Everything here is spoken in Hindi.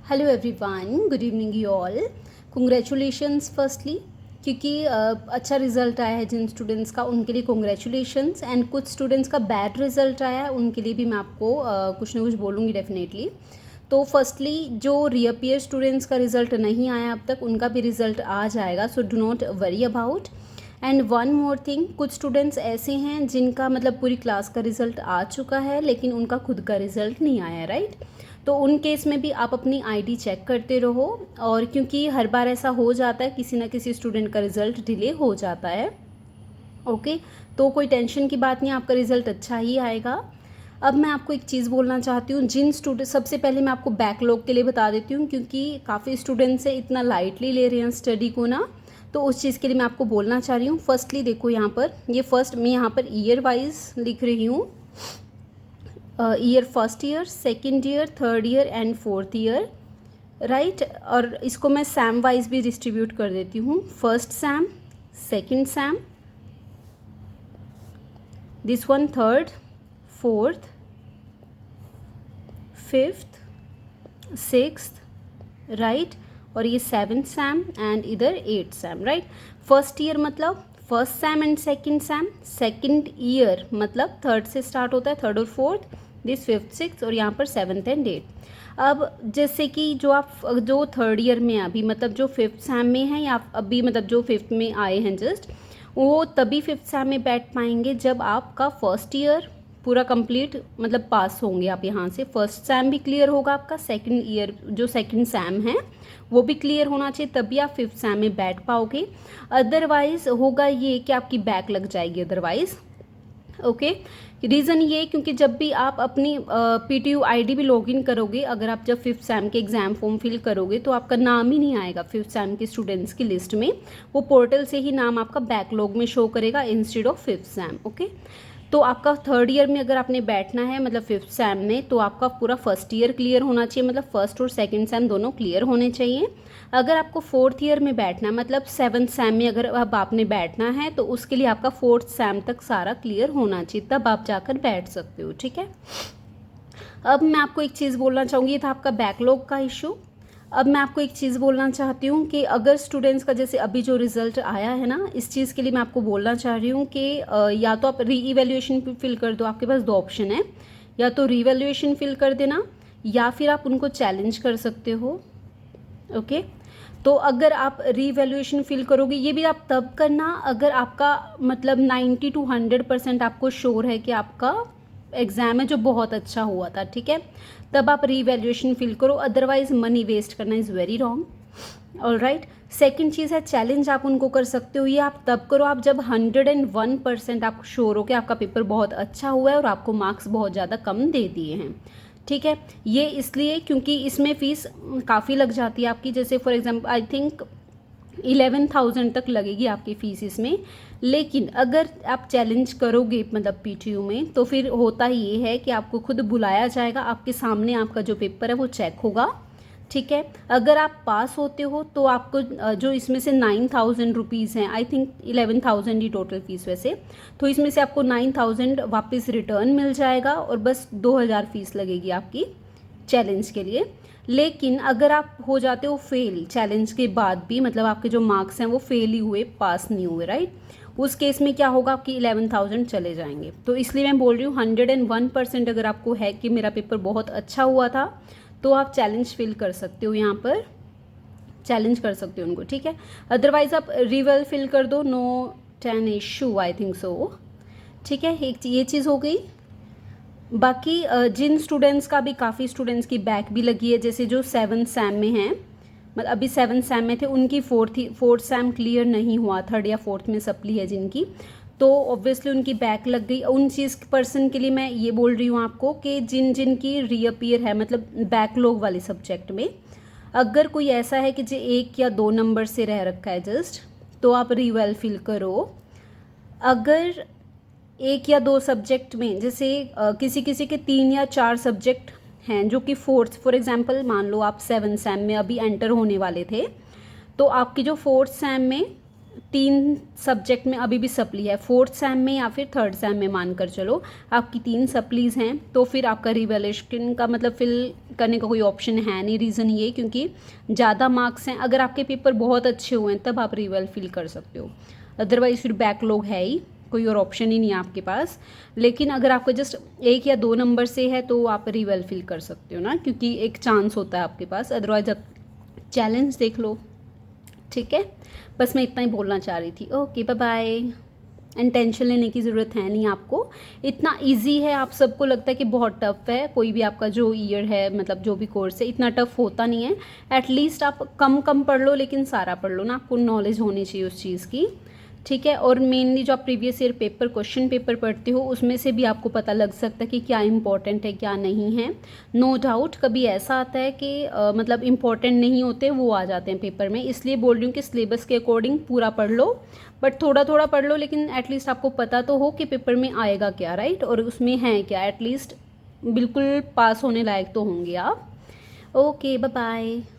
Hello everyone, good evening you all. Congratulations firstly, क्योंकि अच्छा रिज़ल्ट आया है जिन स्टूडेंट्स का उनके लिए कंग्रेचुलेशंस, एंड कुछ स्टूडेंट्स का बैड रिज़ल्ट आया है उनके लिए भी मैं आपको कुछ ना कुछ बोलूँगी डेफिनेटली। तो फर्स्टली जो रीअपियर स्टूडेंट्स का रिज़ल्ट नहीं आया अब तक उनका भी रिज़ल्ट आ जाएगा, so do not worry about. And one more thing, कुछ स्टूडेंट्स ऐसे हैं जिनका मतलब पूरी क्लास का रिज़ल्ट आ चुका है लेकिन उनका खुद का रिज़ल्ट नहीं आया, राइट। तो उन केस में भी आप अपनी आईडी चेक करते रहो, और क्योंकि हर बार ऐसा हो जाता है, किसी ना किसी स्टूडेंट का रिज़ल्ट डिले हो जाता है। ओके, तो कोई टेंशन की बात नहीं, आपका रिज़ल्ट अच्छा ही आएगा। अब मैं आपको एक चीज़ बोलना चाहती हूँ, जिन स्टूडेंट, सबसे पहले मैं आपको बैकलॉग के लिए बता देती हूँ, क्योंकि काफ़ी स्टूडेंट्स है इतना लाइटली ले रहे हैं स्टडी को ना, तो उस चीज़ के लिए मैं आपको बोलना चाह रही हूँ। फर्स्टली देखो यहाँ पर, ये फर्स्ट मैं यहाँ पर ईयर वाइज लिख रही हूँ, year first year, second year, third year and fourth year, right. और इसको मैं सैम वाइज भी डिस्ट्रीब्यूट कर देती हूँ, first sem, second sem, this one third, fourth, fifth, sixth, right, और ये सेवन्थ सैम एंड इधर eighth sem, right. First year मतलब first sem and second sem, second year मतलब थर्ड से स्टार्ट होता है, थर्ड और फोर्थ, दिस फिफ्थ सिक्स, और यहाँ पर सेवन्थ एंड एट। अब जैसे कि जो थर्ड ईयर में अभी मतलब जो फिफ्थ सैम में है या अभी मतलब जो फिफ्थ में आए हैं जस्ट, वो तभी फिफ्थ सैम में बैठ पाएंगे जब आपका फर्स्ट ईयर पूरा कंप्लीट मतलब पास होंगे आप यहाँ से। फर्स्ट सैम भी क्लियर होगा आपका, सेकंड ईयर जो सेकंड सैम है वो भी क्लियर होना चाहिए, तभी आप फिफ्थ सैम में बैठ पाओगे। अदरवाइज होगा ये कि आपकी बैक लग जाएगी अदरवाइज। ओके, रीज़न ये क्योंकि जब भी आप अपनी PTU आईडी भी लॉगिन करोगे, अगर आप जब फिफ्थ सैम के एग्ज़ाम फॉर्म फिल करोगे तो आपका नाम ही नहीं आएगा फिफ्थ सैम के स्टूडेंट्स की लिस्ट में, वो पोर्टल से ही नाम आपका बैकलॉग में शो करेगा instead of fifth Sam. Okay, तो आपका थर्ड ईयर में अगर आपने बैठना है मतलब फिफ्थ सैम में, तो आपका पूरा फर्स्ट ईयर क्लियर होना चाहिए, मतलब फर्स्ट और सेकंड सैम दोनों क्लियर होने चाहिए। अगर आपको फोर्थ ईयर में बैठना है मतलब सेवन्थ सैम में अगर अब आपने बैठना है, तो उसके लिए आपका फोर्थ सैम तक सारा क्लियर होना चाहिए, तब आप जाकर बैठ सकते हो, ठीक है। अब मैं आपको एक चीज़ बोलना चाहूँगी, ये था आपका बैकलॉग का इशू। अब मैं आपको एक चीज़ बोलना चाहती हूँ कि अगर स्टूडेंट्स का जैसे अभी जो रिज़ल्ट आया है ना, इस चीज़ के लिए मैं आपको बोलना चाह रही हूँ कि या तो आप री इवैल्यूएशन फिल कर दो, आपके पास दो ऑप्शन है, या तो री इवैल्यूएशन फिल कर देना या फिर आप उनको चैलेंज कर सकते हो। ओके, तो अगर आप री इवैल्यूएशन फिल करोगे, ये भी आप तब करना अगर आपका मतलब 90 to 100% आपको श्योर है कि आपका एग्ज़ाम है जो बहुत अच्छा हुआ था, ठीक है, तब आप री इवैल्यूएशन फिल करो, अदरवाइज मनी वेस्ट करना is very wrong. All right, second चीज़ है चैलेंज, आप उनको कर सकते हो, ये आप तब करो आप जब 101% आप श्योर हो कि आपका पेपर बहुत अच्छा हुआ है और आपको मार्क्स बहुत ज़्यादा कम दे दिए हैं, ठीक है। ये इसलिए क्योंकि इसमें फ़ीस काफ़ी लग जाती है आपकी, जैसे फॉर एग्जांपल आई थिंक 11,000 तक लगेगी आपकी फ़ीस इसमें। लेकिन अगर आप चैलेंज करोगे मतलब PTU में, तो फिर होता ये है कि आपको खुद बुलाया जाएगा, आपके सामने आपका जो पेपर है वो चेक होगा, ठीक है। अगर आप पास होते हो तो आपको जो इसमें से 9,000 रुपीज़ हैं, I think 11,000 he total fees वैसे, तो इसमें से आपको 9,000 वापस रिटर्न मिल जाएगा और बस 2,000 फीस लगेगी आपकी चैलेंज के लिए। लेकिन अगर आप हो जाते हो फेल चैलेंज के बाद भी, मतलब आपके जो मार्क्स हैं वो फेल ही हुए, पास नहीं हुए, राइट, उस केस में क्या होगा, आपकी 11,000 चले जाएंगे। तो इसलिए मैं बोल रही हूँ 101% अगर आपको है कि मेरा पेपर बहुत अच्छा हुआ था, तो आप चैलेंज फिल कर सकते हो, यहाँ पर चैलेंज कर सकते हो उनको, ठीक है। अदरवाइज आप रिवेल फिल कर दो, no 10 issue, I think so, ठीक है। एक ये चीज़ हो गई। बाकी जिन स्टूडेंट्स का भी, काफ़ी स्टूडेंट्स की बैक भी लगी है, जैसे जो सेवन्थ सैम में हैं, मतलब अभी सेवन्थ सैम में थे, उनकी फोर्थ सैम क्लियर नहीं हुआ, थर्ड या फोर्थ में सप्ली है जिनकी, तो ऑब्वियसली उनकी बैक लग गई। उन चीज़ पर्सन के लिए मैं ये बोल रही हूँ आपको कि जिन जिन की रीअपियर है मतलब बैकलॉग वाले सब्जेक्ट में, अगर कोई ऐसा है कि जो 1 या 2 नंबर से रह रखा है जस्ट, तो आप रीवेल फिल करो। अगर 1 या 2 सब्जेक्ट में, जैसे किसी किसी के 3 या 4 सब्जेक्ट हैं जो कि फोर्थ, फॉर एग्जांपल मान लो आप 7 सैम में अभी एंटर होने वाले थे, तो आपकी जो फोर्थ सैम में 3 सब्जेक्ट में अभी भी सप्ली है, फोर्थ सैम में या फिर थर्ड सैम में मानकर चलो आपकी 3 सप्लीज़ हैं, तो फिर आपका रिवैल्यूएशन का मतलब फिल करने का कोई ऑप्शन है नहीं। रीज़न ये क्योंकि ज़्यादा मार्क्स हैं, अगर आपके पेपर बहुत अच्छे हुए हैं तब आप रीवेल फिल कर सकते हो, अदरवाइज फिर बैकलॉग है ही, कोई और ऑप्शन ही नहीं है आपके पास। लेकिन अगर आपका जस्ट 1 या 2 नंबर से है तो आप रीवेल फिल कर सकते हो ना, क्योंकि एक चांस होता है आपके पास, अदरवाइज आप चैलेंज देख लो। ठीक है, बस मैं इतना ही बोलना चाह रही थी। Okay bye bye. And tension लेने की ज़रूरत है नहीं आपको, इतना इजी है। आप सबको लगता है कि बहुत टफ है, कोई भी आपका जो ईयर है, मतलब जो भी कोर्स है, इतना टफ होता नहीं है। एटलीस्ट आप कम कम पढ़ लो लेकिन सारा पढ़ लो ना, आपको नॉलेज होनी चाहिए उस चीज़ की। ठीक है, और मेनली जो आप previous year paper question paper पढ़ते हो उसमें से भी आपको पता लग सकता है कि क्या इंपॉर्टेंट है क्या नहीं है। नो डाउट कभी ऐसा आता है कि मतलब इंपॉर्टेंट नहीं होते, वो आ जाते हैं पेपर में, इसलिए बोल रही हूँ कि सिलेबस के अकॉर्डिंग पूरा पढ़ लो, बट थोड़ा थोड़ा पढ़ लो, लेकिन एटलीस्ट आपको पता तो हो कि पेपर में आएगा क्या, राइट, और उसमें है क्या, एटलीस्ट बिल्कुल पास होने लायक तो होंगे आप। Okay bye bye.